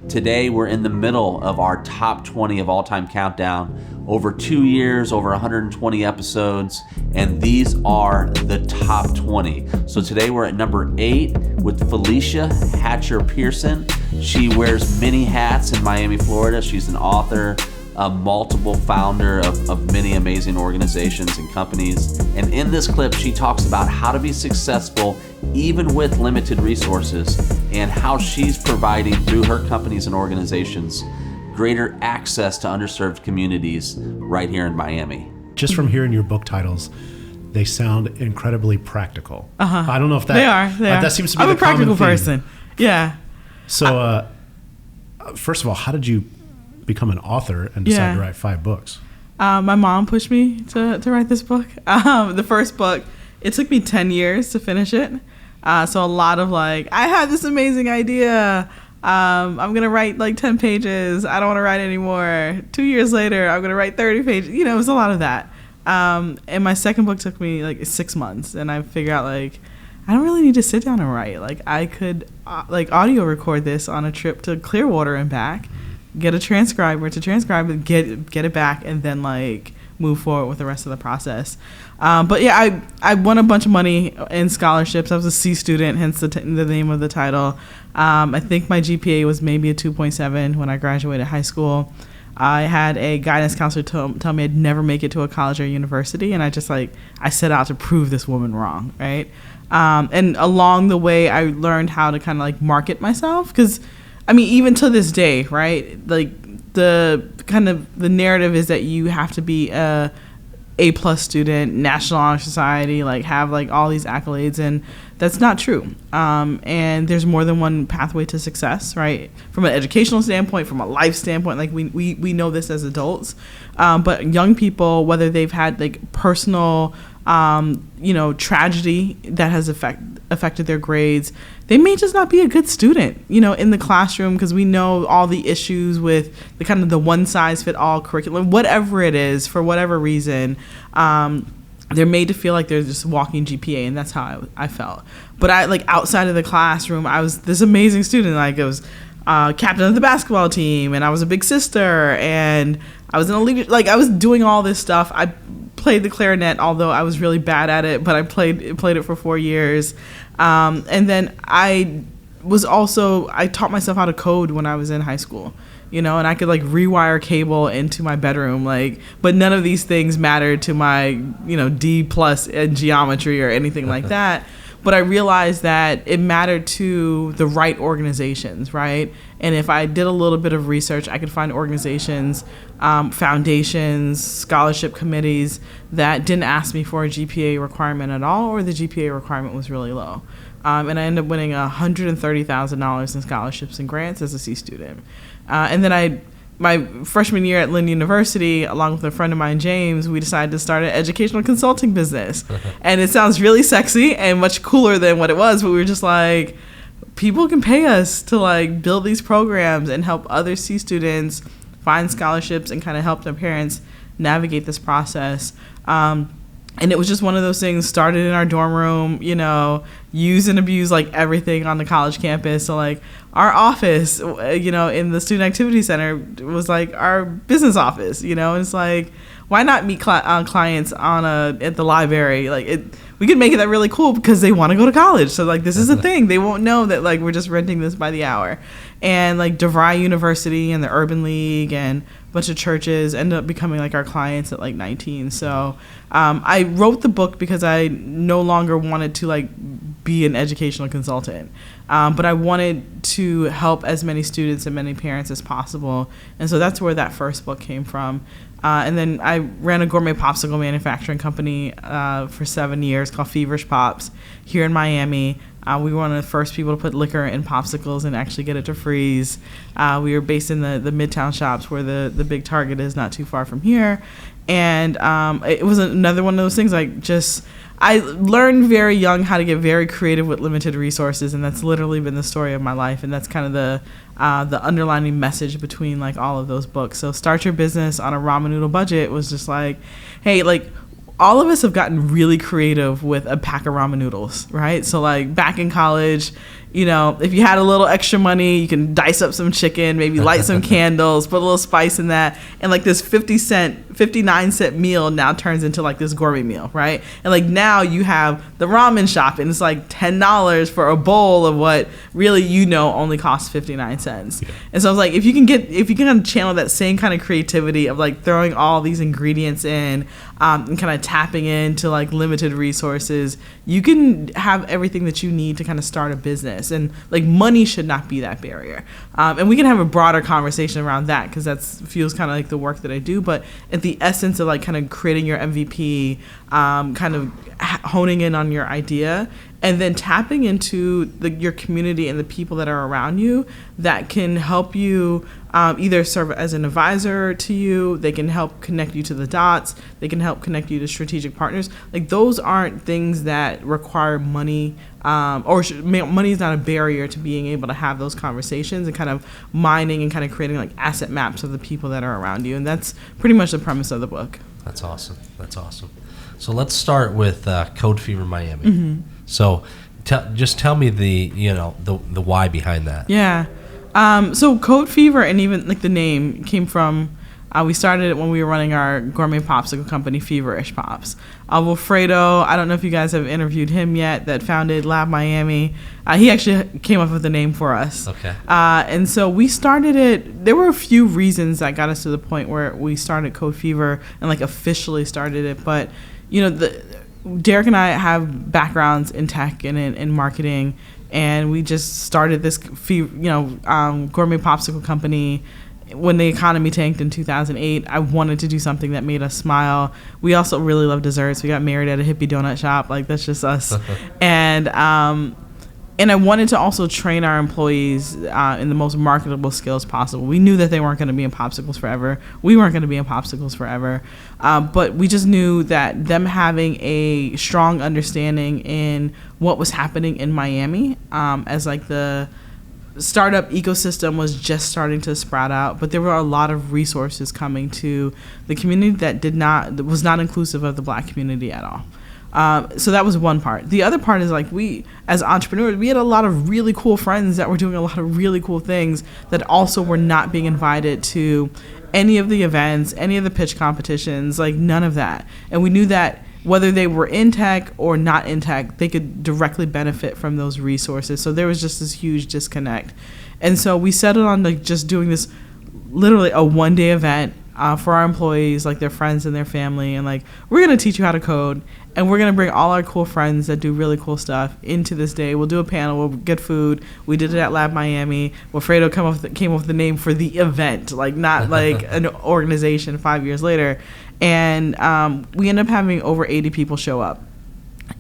Today, we're in the middle of our top 20 of all-time countdown. Over 2 years, over 120 episodes, and these are the top 20. So today we're at number 8 with Felicia Hatcher Pearson. She wears many hats in Miami, Florida. She's an author, a multiple founder of many amazing organizations and companies. And in this clip, she talks about how to be successful even with limited resources and how she's providing through her companies and organizations greater access to underserved communities right here in Miami. Just from hearing your book titles, they sound incredibly practical. I don't know if that... They are. That seems to be I'm the a practical common person. Yeah. So, first of all, how did you become an author and decide to write 5 books? My mom pushed me to write this book. The first book, it took me 10 years to finish it. So a lot of I had this amazing idea. I'm going to write 10 pages. I don't want to write anymore. 2 years later, I'm going to write 30 pages. It was a lot of that. And my second book took me 6 months. And I figured out I don't really need to sit down and write. I could audio record this on a trip to Clearwater and back, get a transcriber to transcribe it, get it back, and then move forward with the rest of the process. But yeah, I won a bunch of money in scholarships. I was a C student, hence the name of the title. I think my GPA was maybe a 2.7 when I graduated high school. I had a guidance counselor tell me I'd never make it to a college or university, and I set out to prove this woman wrong, right? And along the way, I learned how to kind of market myself, because even to this day, right? The kind of the narrative is that you have to be A+ student, National Honor Society, have all these accolades, and that's not true. And there's more than one pathway to success, right? From an educational standpoint, from a life standpoint, we know this as adults, but young people, whether they've had personal tragedy that has affected their grades, they may just not be a good student, in the classroom, because we know all the issues with the kind of the one-size-fit-all curriculum, whatever it is, for whatever reason. They're made to feel like they're just walking GPA, and that's how I felt. But outside of the classroom, I was this amazing student. I was captain of the basketball team, and I was a big sister, and I was in a leader. I was doing all this stuff. I played the clarinet, although I was really bad at it, but I played it for 4 years. And then I taught myself how to code when I was in high school, and I could rewire cable into my bedroom, but none of these things mattered to my, D+ in geometry or anything like that. But I realized that it mattered to the right organizations, right? And if I did a little bit of research, I could find organizations, foundations, scholarship committees that didn't ask me for a GPA requirement at all, or the GPA requirement was really low. And I ended up winning $130,000 in scholarships and grants as a C student. And then my freshman year at Lynn University, along with a friend of mine, James, we decided to start an educational consulting business. And it sounds really sexy and much cooler than what it was, but we were just people can pay us to build these programs and help other C students find scholarships and kind of help their parents navigate this process. And it was just one of those things, started in our dorm room, use and abuse everything on the college campus. So our office, in the student activity center was our business office, and it's why not meet clients at the library? We could make it that really cool because they want to go to college. So this is a thing. They won't know that we're just renting this by the hour. And DeVry University and the Urban League and a bunch of churches ended up becoming our clients at 19. So I wrote the book because I no longer wanted to be an educational consultant, but I wanted to help as many students and many parents as possible. And so that's where that first book came from. And then I ran a gourmet popsicle manufacturing company for 7 years called Feverish Pops here in Miami. We were one of the first people to put liquor in popsicles and actually get it to freeze. We were based in the Midtown shops where the big Target is, not too far from here. And it was another one of those things I learned very young how to get very creative with limited resources, and that's literally been the story of my life. And that's kind of the underlining message between all of those books. So Start Your Business on a Ramen Noodle Budget was just hey, all of us have gotten really creative with a pack of ramen noodles, right? So back in college, if you had a little extra money, you can dice up some chicken, maybe light some candles, put a little spice in that, and like this 59-cent meal now turns into like this gourmet meal, right? And like now you have the ramen shop, and it's like $10 for a bowl of what really only costs 59 cents. Yeah. And so I was like, if you can channel that same kind of creativity of like throwing all these ingredients in, and kind of tapping into like limited resources, you can have everything that you need to kind of start a business. And like money should not be that barrier. And we can have a broader conversation around that, because that feels kind of like the work that I do. But at the essence of like kind of creating your MVP, kind of honing in on your idea, and then tapping into your community and the people that are around you that can help you either serve as an advisor to you, they can help connect you to the dots, they can help connect you to strategic partners. Like those aren't things that require money, money is not a barrier to being able to have those conversations and kind of mining and kind of creating like asset maps of the people that are around you. And that's pretty much the premise of the book. That's awesome. So let's start with Code Fever Miami. Mm-hmm. So just tell me the why behind that. Yeah. So Code Fever, and even like the name, came from, we started it when we were running our gourmet popsicle company, Feverish Pops. Wilfredo, I don't know if you guys have interviewed him yet, that founded Lab Miami. He actually came up with the name for us. Okay. And so we started it. There were a few reasons that got us to the point where we started Code Fever and like officially started it. But, Derek and I have backgrounds in tech and in marketing, and we just started this gourmet popsicle company when the economy tanked in 2008. I wanted to do something that made us smile. We also really love desserts. We got married at a hippie donut shop. Like, that's just us. And I wanted to also train our employees in the most marketable skills possible. We knew that they weren't going to be in popsicles forever. We weren't going to be in popsicles forever. But we just knew that them having a strong understanding in what was happening in Miami, as like the startup ecosystem was just starting to sprout out, but there were a lot of resources coming to the community that was not inclusive of the Black community at all. So that was one part. The other part is like we, as entrepreneurs, we had a lot of really cool friends that were doing a lot of really cool things that also were not being invited to any of the events, any of the pitch competitions, like none of that. And we knew that whether they were in tech or not in tech, they could directly benefit from those resources. So there was just this huge disconnect. And so we settled on like just doing this literally a one-day event for our employees, like their friends and their family, and like we're going to teach you how to code, and we're going to bring all our cool friends that do really cool stuff into this day. We'll do a panel, we'll get food. We did it at Lab Miami. Wilfredo came up with the name for the event, like not like an organization 5 years later. And we ended up having over 80 people show up,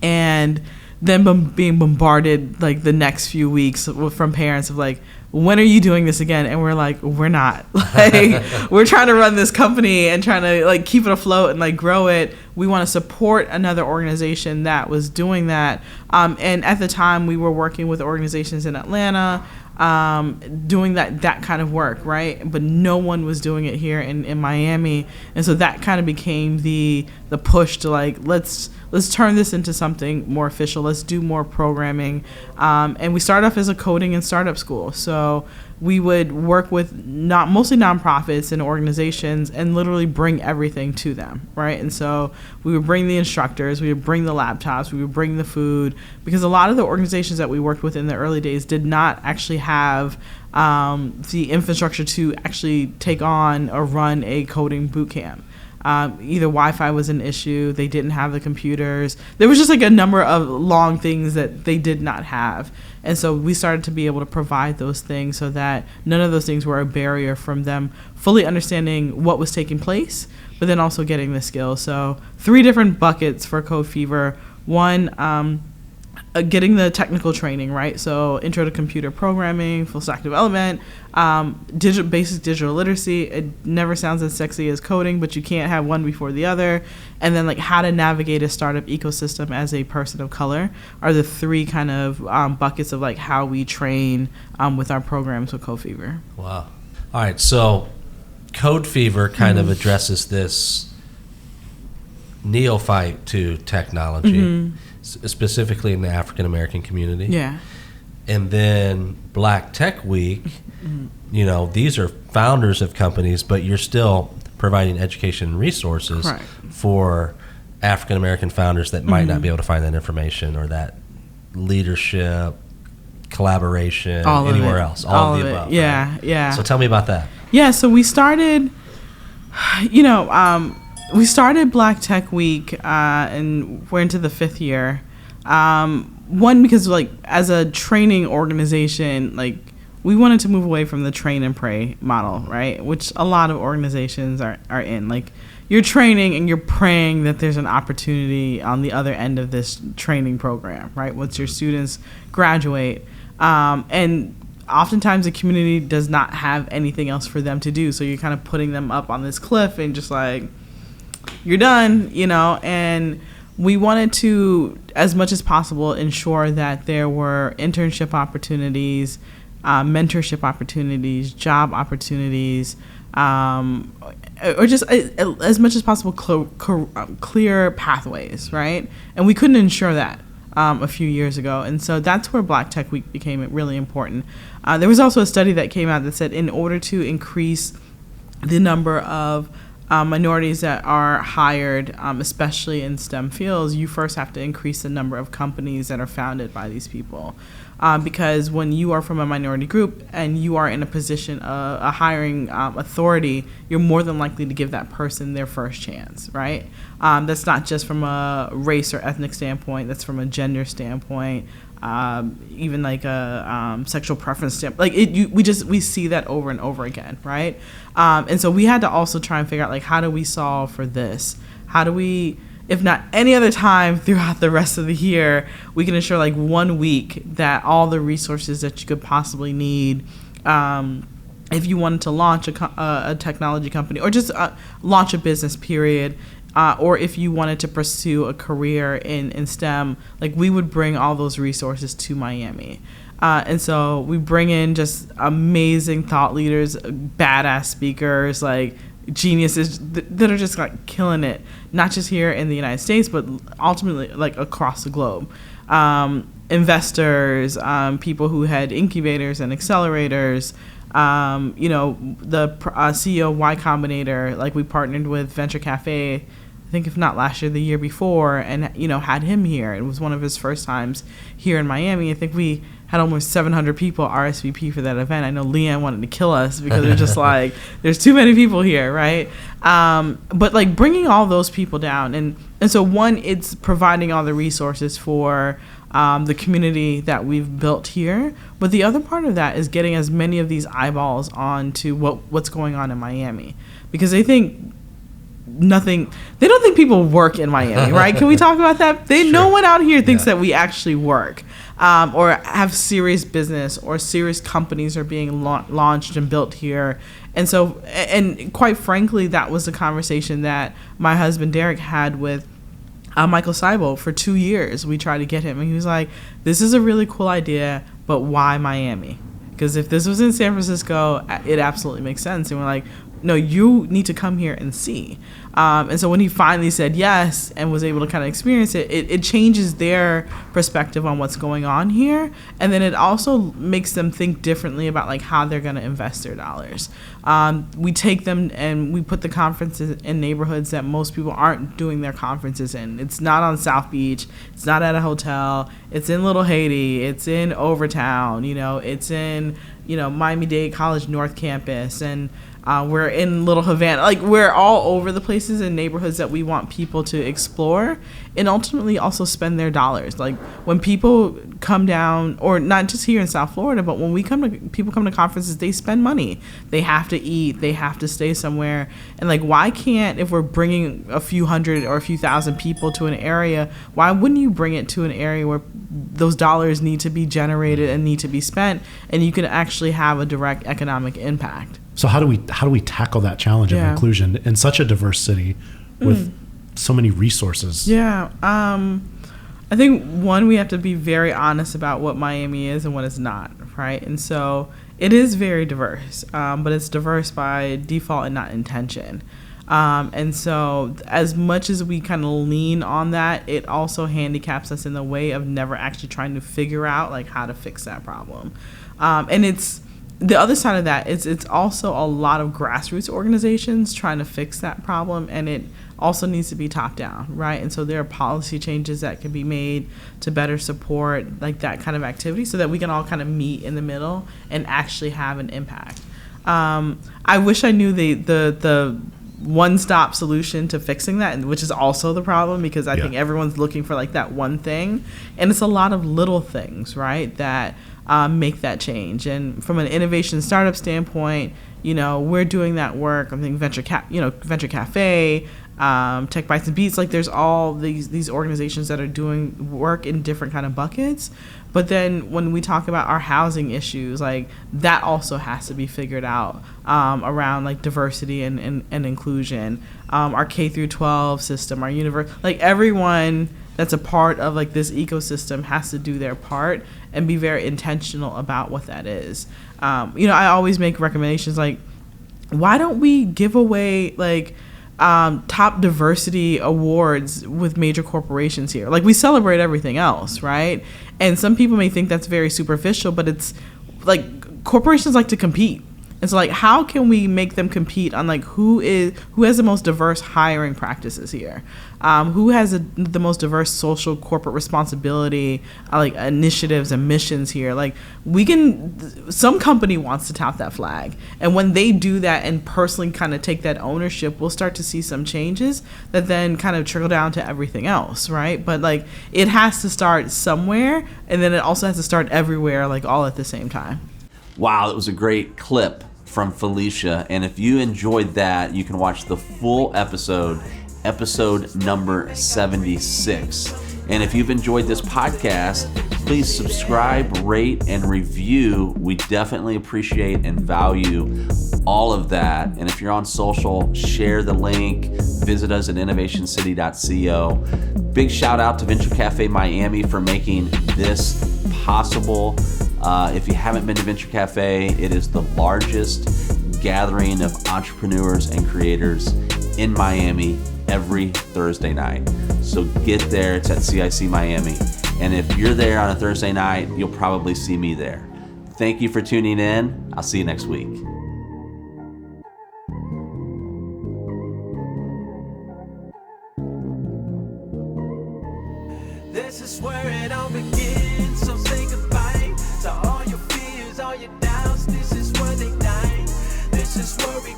and then being bombarded like the next few weeks from parents of like, when are you doing this again? And we're like, we're not. Like, we're trying to run this company and trying to like keep it afloat and like grow it. We want to support another organization that was doing that. And at the time, we were working with organizations in Atlanta, doing that kind of work, right? But no one was doing it here in Miami. And so that kind of became the push to like, let's turn this into something more official. Let's do more programming. And we started off as a coding and startup school. So we would work with mostly nonprofits and organizations and literally bring everything to them, right? And so we would bring the instructors, we would bring the laptops, we would bring the food, because a lot of the organizations that we worked with in the early days did not actually have the infrastructure to actually take on or run a coding boot camp. Either Wi-Fi was an issue, they didn't have the computers. There was just like a number of long things that they did not have. And so we started to be able to provide those things so that none of those things were a barrier from them fully understanding what was taking place, but then also getting the skills. So 3 different buckets for Code Fever. One, getting the technical training, right? So intro to computer programming, full stack development, basic digital literacy. It never sounds as sexy as coding, but you can't have one before the other. And then like how to navigate a startup ecosystem as a person of color are the 3 kind of buckets of like how we train with our programs with Code Fever. Wow. All right. So Code Fever kind of addresses this neophyte to technology. Specifically in the African American community. Yeah. And then Black Tech Week, these are founders of companies, but you're still providing education and resources Correct. for African American founders that might not be able to find that information or that leadership, collaboration, All of anywhere it. else. All of the above. Yeah, right? yeah. So tell me about that. Yeah, so we started, we started Black Tech Week, and we're into the 5th year. One, because like as a training organization, like we wanted to move away from the train and pray model, right? Which a lot of organizations are in. Like you're training and you're praying that there's an opportunity on the other end of this training program, right? Once your students graduate, and oftentimes the community does not have anything else for them to do. So you're kind of putting them up on this cliff and just like, you're done, and we wanted to, as much as possible, ensure that there were internship opportunities, mentorship opportunities, job opportunities, or just as much as possible clear pathways, right? And we couldn't ensure that a few years ago. And so that's where Black Tech Week became really important. There was also a study that came out that said in order to increase the number of minorities that are hired, especially in STEM fields, you first have to increase the number of companies that are founded by these people. Because when you are from a minority group and you are in a position, a hiring authority, you're more than likely to give that person their first chance, right? That's not just from a race or ethnic standpoint, that's from a gender standpoint, even like a sexual preference standpoint. Like we see that over and over again, right? And so we had to also try and figure out, like, how do we solve for this? How do we, if not any other time throughout the rest of the year, we can ensure like 1 week that all the resources that you could possibly need, if you wanted to launch a technology company or just launch a business period, or if you wanted to pursue a career in STEM, like we would bring all those resources to Miami. And so we bring in just amazing thought leaders, badass speakers, like geniuses that are just like killing it, not just here in the United States, but ultimately like across the globe. Investors, people who had incubators and accelerators, the CEO of Y Combinator, like we partnered with Venture Cafe, I think if not last year, the year before, and had him here. It was one of his first times here in Miami. I think we had almost 700 people RSVP for that event. I know Leanne wanted to kill us because they're just like, there's too many people here, right? But like bringing all those people down, and so one, it's providing all the resources for the community that we've built here. But the other part of that is getting as many of these eyeballs onto what's going on in Miami, because they don't think people work in Miami, right? Can we talk about that? Sure. No one out here thinks that we actually work, or have serious business, or serious companies are being launched and built here. And so, and quite frankly, that was the conversation that my husband Derek had with Michael Seibel for 2 years. We tried to get him, and he was like, this is a really cool idea, but why Miami? Because if this was in San Francisco, it absolutely makes sense. And we're like, no, you need to come here and see. And so when he finally said yes and was able to kind of experience it, it changes their perspective on what's going on here. And then it also makes them think differently about like how they're going to invest their dollars. We take them and we put the conferences in neighborhoods that most people aren't doing their conferences in. It's not on South Beach. It's not at a hotel. It's in Little Haiti. It's in Overtown. It's in, Miami-Dade College North Campus. And we're in Little Havana. Like, we're all over the places and neighborhoods that we want people to explore and ultimately also spend their dollars. Like, when people come down, or not just here in South Florida, but when people come to conferences, they spend money. They have to eat. They have to stay somewhere. And, like, why can't, if we're bringing a few hundred or a few thousand people to an area, why wouldn't you bring it to an area where those dollars need to be generated and need to be spent, and you can actually have a direct economic impact? So how do we tackle that challenge of inclusion in such a diverse city with so many resources? Yeah. I think, one, we have to be very honest about what Miami is and what it's not, right? And so it is very diverse, but it's diverse by default and not intention. And so as much as we kind of lean on that, it also handicaps us in the way of never actually trying to figure out like how to fix that problem. And it's the other side of that is it's also a lot of grassroots organizations trying to fix that problem, and it also needs to be top down, right? And so there are policy changes that can be made to better support like that kind of activity so that we can all kind of meet in the middle and actually have an impact. I wish I knew the one-stop solution to fixing that, which is also the problem, because I think everyone's looking for like that one thing, and it's a lot of little things, right, that make that change. And from an innovation startup standpoint, we're doing that work. I think Venture Cafe, Tech Bites and Beats, like there's all these organizations that are doing work in different kind of buckets. But then when we talk about our housing issues, like that also has to be figured out around like diversity and inclusion. Our K through 12 system, our university, like everyone that's a part of like this ecosystem has to do their part and be very intentional about what that is. I always make recommendations like, why don't we give away like top diversity awards with major corporations here? Like we celebrate everything else, right? And some people may think that's very superficial, but it's like corporations like to compete. And so like how can we make them compete on like who has the most diverse hiring practices here? Who has the most diverse social corporate responsibility like initiatives and missions here? Like some company wants to tout that flag. And when they do that and personally kind of take that ownership, we'll start to see some changes that then kind of trickle down to everything else, right? But like it has to start somewhere, and then it also has to start everywhere, like all at the same time. Wow, that was a great clip from Felicia. And if you enjoyed that, you can watch the full episode number 76. And if you've enjoyed this podcast, please subscribe, rate, and review. We definitely appreciate and value all of that. And if you're on social, share the link. Visit us at innovationcity.co. Big shout out to Venture Cafe Miami for making this possible. If you haven't been to Venture Cafe, it is the largest gathering of entrepreneurs and creators in Miami every Thursday night. So get there. It's at CIC Miami. And if you're there on a Thursday night, you'll probably see me there. Thank you for tuning in. I'll see you next week. This is where it all begins, so say goodbye to all your fears, all your doubts. This is where they die. This is where we